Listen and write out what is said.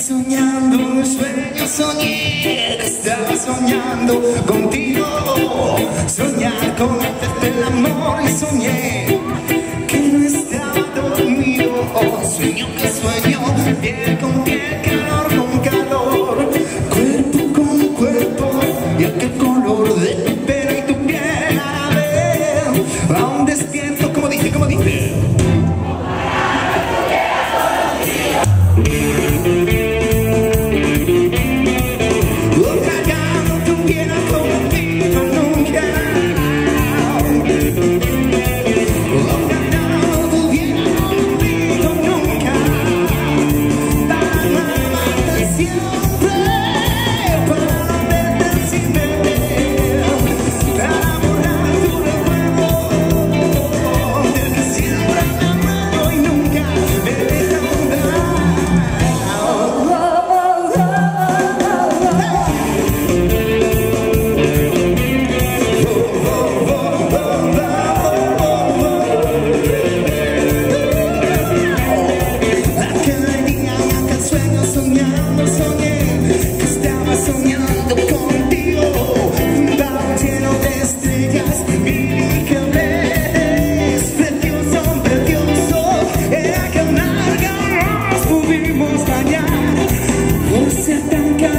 soñando un sueño, soñé que estaba soñando contigo. Soñar con el amor y soñé que no estaba dormido. Sueño que sueño, piel con piel, calor con calor, cuerpo con cuerpo y aquel color de tu pelo y tu piel a la vez. Aún despierto, como dije, como dije. Soñando contigo, un bar lleno de estrellas y que ves precioso, precioso. Era que una alga nos pudimos bañar por ser tan caro.